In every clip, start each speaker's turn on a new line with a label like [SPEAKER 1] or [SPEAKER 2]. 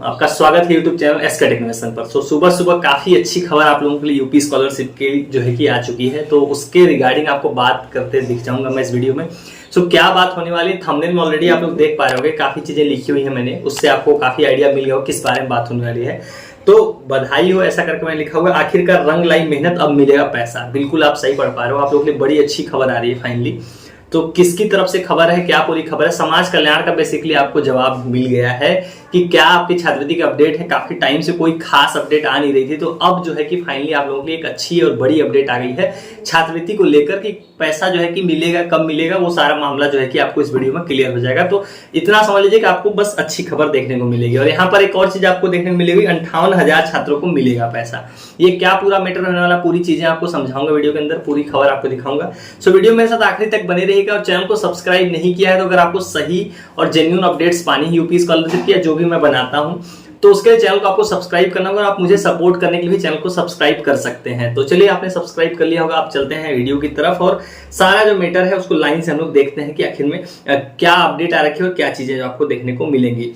[SPEAKER 1] आपका स्वागत है यूट्यूब चैनल एसके टेक्निकल पर। सुबह सुबह काफी अच्छी खबर आप लोगों के लिए यूपी स्कॉलरशिप की जो है कि आ चुकी है, तो उसके रिगार्डिंग आपको बात करते दिख जाऊंगा मैं इस वीडियो में। क्या बात होने वाली, थंबनेल में ऑलरेडी आप लोग देख पा रहे होंगे, काफी चीजें लिखी हुई है मैंने, उससे आपको काफी आइडिया मिल गया हो किस बारे में बात होने वाली है। तो बधाई हो, ऐसा करके मैंने लिखा हुआ आखिरकार रंग लाई मेहनत अब मिलेगा पैसा। बिल्कुल आप सही पढ़ पा रहे हो, आप लोगों के लिए बड़ी अच्छी खबर आ रही है फाइनली। तो किसकी तरफ से खबर है, क्या पूरी खबर है, समाज कल्याण का बेसिकली आपको जवाब मिल गया है कि क्या आपकी छात्रवृत्ति की अपडेट है। काफी टाइम से कोई खास अपडेट आ नहीं रही थी, तो अब जो है कि फाइनली आप लोगों के लिए एक अच्छी और बड़ी अपडेट आ गई है छात्रवृत्ति को लेकर कि पैसा जो है कि मिलेगा, कब मिलेगा, वो सारा मामला जो है कि आपको इस वीडियो में क्लियर हो जाएगा। तो इतना समझ लीजिए कि आपको बस अच्छी खबर देखने को मिलेगी। और यहाँ पर एक और चीज आपको देखने को मिलेगी, 58,000 छात्रों को मिलेगा पैसा। ये क्या पूरा मैटर होने वाला, पूरी चीजें आपको समझाऊंगा वीडियो के अंदर, पूरी खबर आपको दिखाऊंगा। सो वीडियो मेरे साथ आखिरी तक बने रहिएगा। और चैनल को सब्सक्राइब नहीं किया है तो अगर आपको सही और जेन्युइन अपडेट्स पानी है यूपी स्कॉलरशिप की, जो भी मैं बनाता हूं, तो उसके लिए चैनल को आपको सब्सक्राइब करना होगा। आप मुझे सपोर्ट करने के लिए भी चैनल को सब्सक्राइब कर सकते हैं। तो चलिए, आपने सब्सक्राइब कर लिया होगा, आप चलते हैं वीडियो की तरफ और सारा जो मैटर है उसको लाइन से हम लोग देखते हैं कि आखिर में क्या अपडेट आ रखी है और क्या चीजें आपको देखने को मिलेंगी।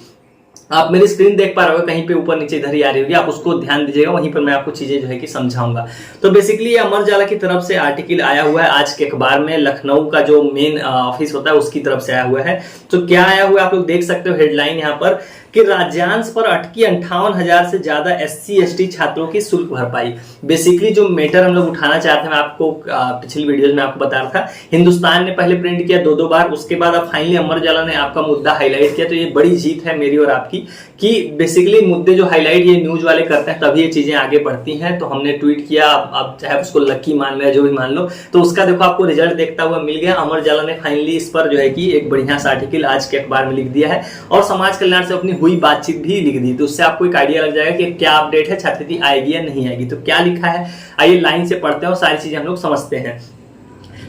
[SPEAKER 1] आप मेरी स्क्रीन देख पा रहे हो, कहीं पे ऊपर नीचे इधर ही आ रही होगी, आप उसको ध्यान दीजिएगा, वहीं पर मैं आपको चीजें जो है कि समझाऊंगा। तो बेसिकली ये अमर उजाला की तरफ से आर्टिकल आया हुआ है आज के अखबार में, लखनऊ का जो मेन ऑफिस होता है उसकी तरफ से आया हुआ है। तो क्या आया हुआ है आप लोग देख सकते हो हेडलाइन यहाँ पर कि राज्यांश पर अटकी 58,000 से ज्यादा SC/ST छात्रों की शुल्क भरपाई। बेसिकली जो मैटर हम लोग उठाना चाहते हैं, मैं आपको पिछली वीडियो में आपको बता रहा था, हिंदुस्तान ने पहले प्रिंट किया दो बार, उसके बाद अब फाइनली अमर उजाला ने आपका मुद्दा हाईलाइट किया। तो ये बड़ी जीत है मेरी और आपकी कि बेसिकली मुद्दे जो हाईलाइट ये न्यूज वाले करते हैं तभी ये चीजें आगे बढ़ती हैं। तो हमने ट्वीट किया, अब चाहे उसको लकी मान लो या जो भी मान लो, तो उसका देखो आपको रिजल्ट देखता हुआ मिल गया। अमर उजाला ने फाइनली इस पर जो है कि एक बढ़िया सा आर्टिकल आज के अखबार में लिख दिया है और समाज कल्याण से अपनी हुई बातचीत भी लिख दी। तो उससे आपको एक आइडिया लग जाएगा कि क्या अपडेट है, छात्रवृत्ति आएगी या नहीं आएगी। तो क्या लिखा है आइए लाइन से पढ़ते हैं और सारी चीजें हम लोग समझते हैं।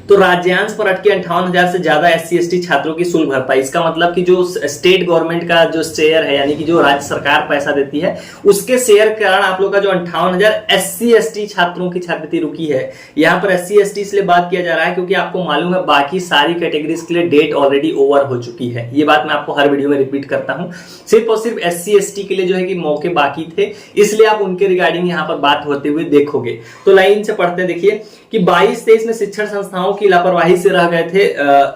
[SPEAKER 1] तो राज्यांश पर अटके 58,000 से ज्यादा SC/ST छात्रों की शुल्क भरपाई। इसका मतलब कि जो स्टेट गवर्नमेंट का जो शेयर है, यानी कि जो राज्य सरकार पैसा देती है, उसके शेयर के कारण आप लोग का जो 58,000 SC/ST छात्रों की छात्रवृत्ति रुकी है। यहाँ पर SC/ST इसलिए बात किया जा रहा है क्योंकि आपको मालूम है बाकी सारी कैटेगरीज के लिए डेट ऑलरेडी ओवर हो चुकी है। ये बात मैं आपको हर वीडियो में रिपीट करता हूँ। सिर्फ और सिर्फ SC/ST के लिए जो है कि मौके बाकी थे, इसलिए आप उनके रिगार्डिंग यहाँ पर बात होते हुए देखोगे। तो लाइन से पढ़ते देखिए कि 22-23 में शिक्षण संस्थाओं की लापरवाही से रह गए थे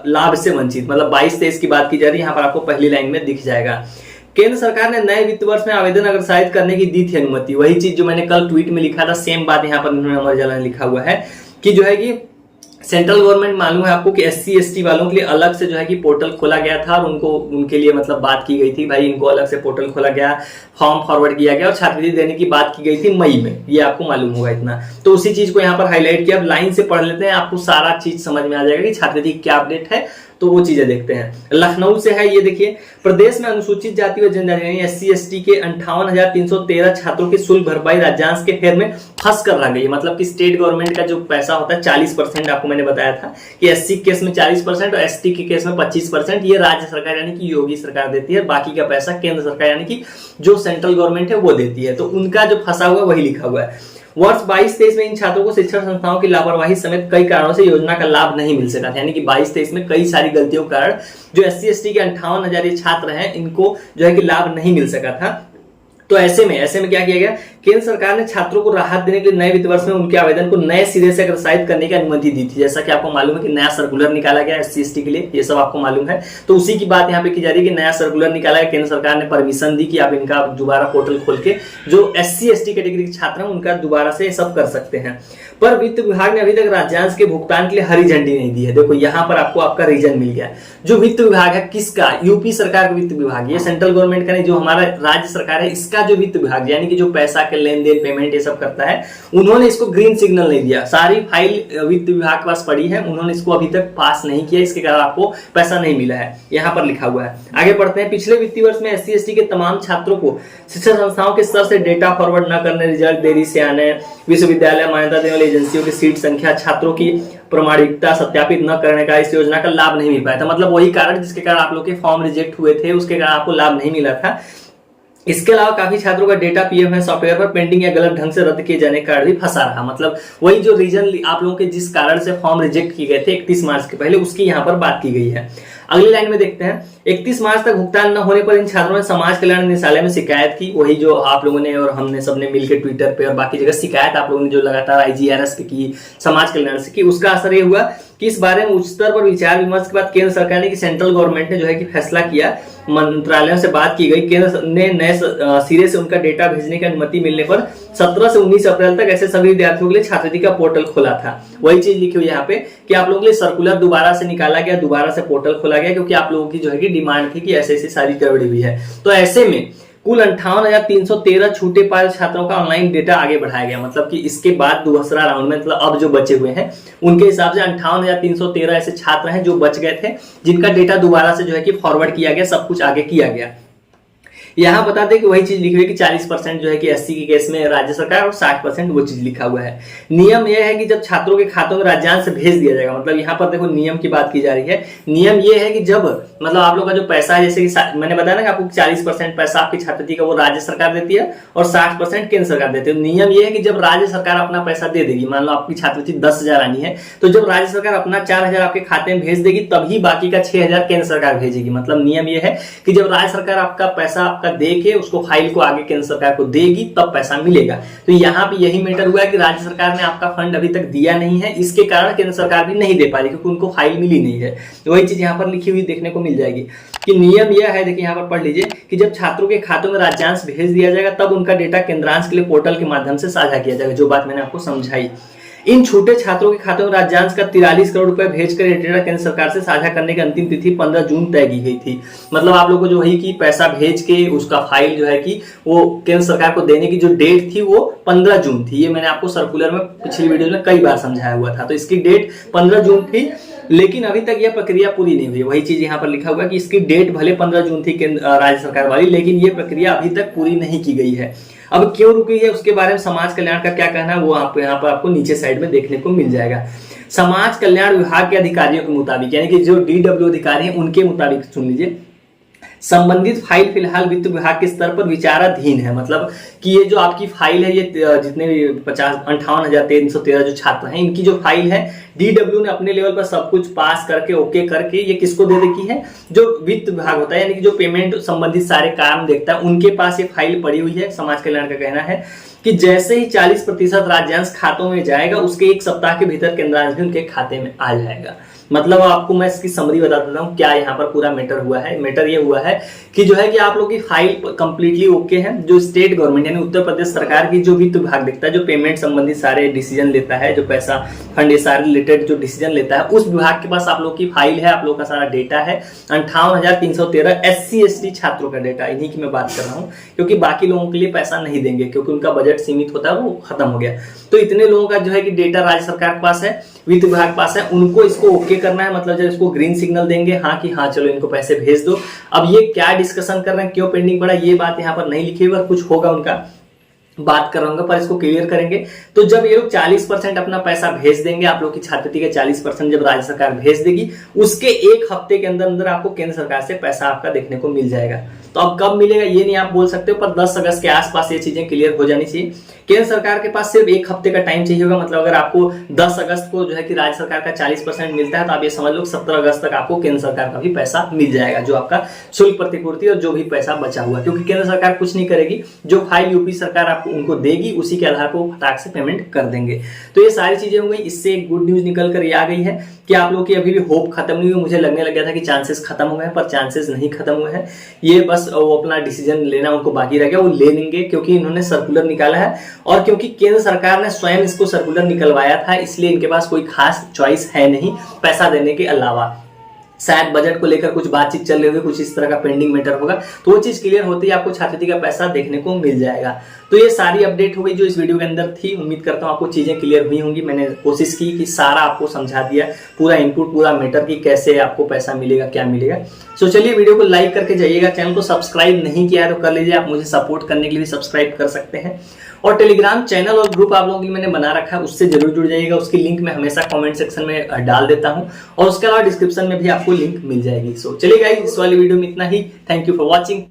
[SPEAKER 1] लाभ से वंचित। मतलब 22-23 की बात की जा रही है, यहाँ पर आपको पहली लाइन में दिख जाएगा। केंद्र सरकार ने नए वित्त वर्ष में आवेदन अग्रसारित करने की दी थी अनुमति। वही चीज जो मैंने कल ट्वीट में लिखा था, सेम बात यहाँ पर अमर उजाला ने लिखा हुआ है कि जो है कि सेंट्रल गवर्नमेंट, मालूम है आपको कि SC/ST वालों के लिए अलग से जो है कि पोर्टल खोला गया था और उनके लिए मतलब बात की गई थी, भाई इनको अलग से पोर्टल खोला गया, फॉर्म फॉरवर्ड किया गया और छात्रवृत्ति देने की बात की गई थी मई में। ये आपको मालूम होगा इतना। तो उसी चीज को यहाँ पर हाईलाइट किया। अब लाइन से पढ़ लेते हैं, आपको सारा चीज समझ में आ जाएगा कि छात्रवृत्ति क्या अपडेट है। तो वो चीजें देखते हैं। लखनऊ से है, ये देखिए, प्रदेश में अनुसूचित जाति व जनजाति यानी SC/ST के 58,313 छात्रों की शुल्क भरपाई राज्यांश के फेर में फंस कर रह गई। मतलब कि स्टेट गवर्नमेंट का जो पैसा होता है 40%, आपको मैंने बताया था कि SC केस में 40% और ST के केस में 25% ये राज्य सरकार यानी कि योगी सरकार देती है। बाकी का पैसा केंद्र सरकार यानी कि जो सेंट्रल गवर्नमेंट है वो देती है। तो उनका जो फंसा हुआ वही लिखा हुआ है। वर्ष 22-23 में इन छात्रों को शिक्षण संस्थाओं की लापरवाही समेत कई कारणों से योजना का लाभ नहीं मिल सका था। यानी कि 22-23 में कई सारी गलतियों के कारण जो SC/ST के 58,000 छात्र हैं, इनको जो है कि लाभ नहीं मिल सका था। तो ऐसे में क्या किया गया, केंद्र सरकार ने छात्रों को राहत देने के लिए नए वित्त वर्ष में उनके आवेदन को नए सिरे से अग्रसारित करने की अनुमति दी थी। जैसा कि आपको मालूम है कि नया सर्कुलर निकाला गया SC/ST के लिए, ये सब आपको मालूम है। तो उसी की बात यहाँ पे की जा रही है कि नया सर्कुलर निकाला है, केंद्र सरकार ने परमिशन दी कि आप इनका दोबारा पोर्टल खोल के जो SC/ST कैटेगरी के छात्र हैं उनका दोबारा से सब कर सकते हैं। पर वित्त विभाग ने अभी तक राज्यांश के भुगतान के लिए हरी झंडी नहीं दी है। देखो यहाँ पर आपको आपका रीजन मिल गया। जो वित्त विभाग है किसका, यूपी सरकार का वित्त विभाग, ये सेंट्रल गवर्नमेंट का नहीं, जो हमारा राज्य सरकार है इसका जो वित्त विभाग यानी कि जो पैसा के लेन देन पेमेंट ये सब करता है, उन्होंने इसको ग्रीन सिग्नल नहीं दिया। सारी फाइल वित्त विभाग के पास पड़ी है, उन्होंने इसको अभी तक पास नहीं किया, इसके कारण आपको पैसा नहीं मिला है। यहाँ पर लिखा हुआ है। आगे बढ़ते हैं। पिछले वित्तीय वर्ष में SC/ST के तमाम छात्रों को शिक्षण संस्थाओं के स्तर से डेटा फॉरवर्ड न करने, रिजल्ट देरी से आने, विश्वविद्यालय मान्यता देने वाली एजेंसियों की सीट संख्या, छात्रों की प्रमाणिकता सत्यापित न करने का इस योजना का लाभ नहीं मिल पाया था। मतलब वही कारण जिसके कारण आप लोग के फॉर्म रिजेक्ट हुए थे, उसके कारण आपको लाभ नहीं मिला था। इसके अलावा काफी छात्रों का डेटा PMS सॉफ्टवेयर पर पेंडिंग या गलत ढंग से रद्द किए जाने के कारण भी फंसा रहा। मतलब वही जो रीजन आप लोगों के जिस कारण से फॉर्म रिजेक्ट किए गए थे 31 मार्च के पहले, उसकी यहाँ पर बात की गई है। अगली लाइन में देखते हैं, 31 मार्च तक भुगतान न होने पर इन छात्रों ने समाज कल्याण निदेशालय में शिकायत की। वही जो आप लोगों ने और हमने सबने मिलकर ट्विटर पे और बाकी जगह शिकायत आप लोगों ने जो लगातार IGRS पे की, समाज कल्याण से की, उसका असर ये हुआ कि इस बारे में उच्च स्तर पर विचार विमर्श के बाद केंद्र सरकार ने, कि सेंट्रल गवर्नमेंट ने जो है कि फैसला किया, मंत्रालयों से बात की गई, केंद्र ने नए सिरे से उनका डेटा भेजने की अनुमति मिलने पर 17 से 19 अप्रैल तक ऐसे सभी विद्यार्थियों के लिए छात्रवृत्ति का पोर्टल खोला था। वही चीज लिखी हुई यहाँ पे कि आप लोगों के लिए सर्कुलर दोबारा से निकाला गया, दोबारा से पोर्टल खोला गया, क्योंकि आप लोगों की जो है कि डिमांड थी कि ऐसे ऐसी सारी गड़बड़ी हुई है। तो ऐसे में कुल 58,313 छूटे पाए छात्रों का ऑनलाइन डेटा आगे बढ़ाया गया। मतलब कि इसके बाद दूसरा राउंड में, मतलब अब जो बचे हुए हैं उनके हिसाब से 58,313 ऐसे छात्र हैं जो बच गए थे, जिनका डेटा दोबारा से जो है कि फॉरवर्ड किया गया, सब कुछ आगे किया गया। यहाँ बता दें कि वही चीज लिखी हुई है कि 40% जो है कि SC के केस में राज्य सरकार और 60% वो चीज लिखा हुआ है। नियम यह है कि जब छात्रों के खातों में राज्यांश भेज दिया जाएगा, मतलब यहाँ पर देखो नियम की बात की जा रही है। नियम ये है कि जब मतलब आप लोग का जो पैसा है, जैसे कि मैंने बताया ना कि आपको 40% पैसा आपकी छात्रवृत्ति का वो राज्य सरकार देती है और 60% केंद्र सरकार देती है। नियम ये है कि जब राज्य सरकार अपना पैसा दे देगी, मान लो आपकी छात्रवृत्ति 10,000 आनी है, तो जब राज्य सरकार अपना 4,000 आपके खाते में भेज देगी, तभी बाकी का 6,000 केंद्र सरकार भेजेगी। मतलब नियम ये है कि जब राज्य सरकार आपका पैसा आपका दे के उसको फाइल को आगे केंद्र सरकार को देगी, तब पैसा मिलेगा। तो यहाँ पे यही मैटर हुआ है कि राज्य सरकार ने आपका फंड अभी तक दिया नहीं है, इसके कारण केंद्र सरकार भी नहीं दे पा रही, क्योंकि उनको फाइल मिली नहीं है। वही चीज यहाँ पर लिखी हुई देखने को मिल जाएगी कि नियम यह है, देखिए यहाँ पर पढ़ लीजिए, कि जब छात्रों के खातों में राज्यांश भेज दिया जाएगा, तब उनका डेटा केंद्रांश के लिए पोर्टल के माध्यम से साझा किया जाएगा। जो बात मैंने आपको समझाई, इन छूटे छात्रों के खातों में राज्यांश का 43 करोड़ रुपए भेजकर डेटा केंद्र सरकार से साझा करने की अंतिम तिथि 15 जून तय की गई थी। मतलब आप लोगों को जो वही की पैसा भेज के उसका फाइल जो है कि वो केंद्र सरकार को देने की जो डेट थी वो 15 जून थी। ये मैंने आपको सर्कुलर में पिछली वीडियो में कई बार समझाया हुआ था। तो इसकी डेट 15 जून थी, लेकिन अभी तक यह प्रक्रिया पूरी नहीं हुई। वही चीज यहाँ पर लिखा हुआ कि इसकी डेट भले 15 जून थी राज्य सरकार वाली, लेकिन ये प्रक्रिया अभी तक पूरी नहीं की गई है। अब क्यों रुकी है उसके बारे में समाज कल्याण का क्या कहना है, वो आप यहाँ पर आपको नीचे साइड में देखने को मिल जाएगा। समाज कल्याण विभाग के अधिकारियों के मुताबिक, यानी कि जो DW अधिकारी हैं उनके मुताबिक सुन लीजिए, संबंधित फाइल फिलहाल वित्त विभाग के स्तर पर विचाराधीन है। मतलब कि ये जो आपकी फाइल है, ये जितने भी 58,313 जो छात्र हैं, इनकी जो फाइल है DW ने अपने लेवल पर सब कुछ पास करके ओके करके ये किसको दे रखी है, जो वित्त विभाग होता है, यानी कि जो पेमेंट संबंधित सारे काम देखता है, उनके पास ये फाइल पड़ी हुई है। समाज कल्याण का कहना है कि जैसे ही 40% राज्यांश खातों में जाएगा, उसके एक सप्ताह के भीतर केंद्रांश भी उनके खाते में आ जाएगा। मतलब आपको मैं इसकी समरी बता देता हूँ क्या यहाँ पर पूरा मैटर हुआ है। मैटर ये हुआ है कि जो है कि आप लोग की फाइल कंप्लीटली ओके है। जो स्टेट गवर्नमेंट यानी उत्तर प्रदेश सरकार की जो वित्त विभाग देखता है, जो पेमेंट संबंधित सारे डिसीजन लेता है, जो पैसा फंड ये सारे रिलेटेड जो डिसीजन लेता है, उस विभाग के पास आप लोग की फाइल है, आप लोग का सारा डेटा है। 58,313 SC ST छात्रों का डेटा, इन्हीं की मैं बात कर रहा हूँ, क्योंकि बाकी लोगों के लिए पैसा नहीं देंगे, क्योंकि उनका बजट सीमित होता है, वो खत्म हो गया। तो इतने लोगों का जो है कि डेटा राज्य सरकार के पास है, वित्त विभाग के पास है, उनको इसको ओके करना है। मतलब जब इसको ग्रीन सिग्नल देंगे, हाँ कि हाँ चलो इनको पैसे भेज दो। अब ये क्या डिस्कशन कर रहे हैं, क्यों पेंडिंग पड़ा, ये बात यहाँ पर नहीं लिखी हुई, पर कुछ होगा उनका, बात कर रहा हूँ, पर इसको क्लियर करेंगे। तो जब ये लोग 40% अपना पैसा भेज देंगे, आप लोग की छात्रवृत्ति के 40% जब राज्य सरकार भेज देगी, उसके एक हफ्ते के अंदर अंदर आपको केंद्र सरकार से पैसा आपका देखने को मिल जाएगा। तो अब कब मिलेगा ये नहीं आप बोल सकते हो, पर 10 अगस्त के आसपास ये चीजें क्लियर हो जानी चाहिए। केंद्र सरकार के पास सिर्फ एक हफ्ते का टाइम चाहिए होगा। मतलब अगर आपको 10 अगस्त को जो है कि राज्य सरकार का 40% मिलता है, तो आप ये समझ लो 17 अगस्त तक आपको केंद्र सरकार का भी पैसा मिल जाएगा, जो आपका शुल्क प्रतिपूर्ति और जो भी पैसा बचा हुआ, क्योंकि केंद्र सरकार कुछ नहीं करेगी, जो फाइल यूपी सरकार आपको उनको देगी उसी के आधार पर वो फटाक से पेमेंट कर देंगे। तो ये सारी चीजें हो गई। इससे एक गुड न्यूज निकल कर ये आ गई है कि आप लोग की अभी भी होप खत्म नहीं हुई। मुझे लगने लग गया था कि चांसेस खत्म हो गए, पर चांसेस नहीं खत्म हुए हैं। ये बस वो अपना डिसीजन लेना उनको बाकी रह गया, वो ले लेंगे, क्योंकि इन्होंने सर्कुलर निकाला है और क्योंकि केंद्र सरकार ने स्वयं इसको सर्कुलर निकलवाया था, इसलिए इनके पास कोई खास चॉइस है नहीं पैसा देने के अलावा। शायद बजट को लेकर कुछ बातचीत चल रही होगी, कुछ इस तरह का पेंडिंग मैटर होगा, तो वो चीज क्लियर होती है आपको छात्रवृत्ति का पैसा देखने को मिल जाएगा। तो ये सारी अपडेट हो गई जो इस वीडियो के अंदर थी। उम्मीद करता हूँ आपको चीजें क्लियर हुई होंगी। मैंने कोशिश की कि सारा आपको समझा दिया, पूरा इनपुट, पूरा मैटर की कैसे आपको पैसा मिलेगा, क्या मिलेगा। सो चलिए वीडियो को लाइक करके जाइएगा। चैनल को सब्सक्राइब नहीं किया है तो कर लीजिए। आप मुझे सपोर्ट करने के लिए सब्सक्राइब कर सकते हैं। और टेलीग्राम चैनल और ग्रुप आप लोगों के लिए मैंने बना रखा है, उससे जरूर जुड़ जाइएगा। उसकी लिंक मैं हमेशा कमेंट सेक्शन में डाल देता हूं और उसके अलावा डिस्क्रिप्शन में भी आपको लिंक मिल जाएगी। सो चलिए गाइस, इस वाली वीडियो में इतना ही। Thank you for watching.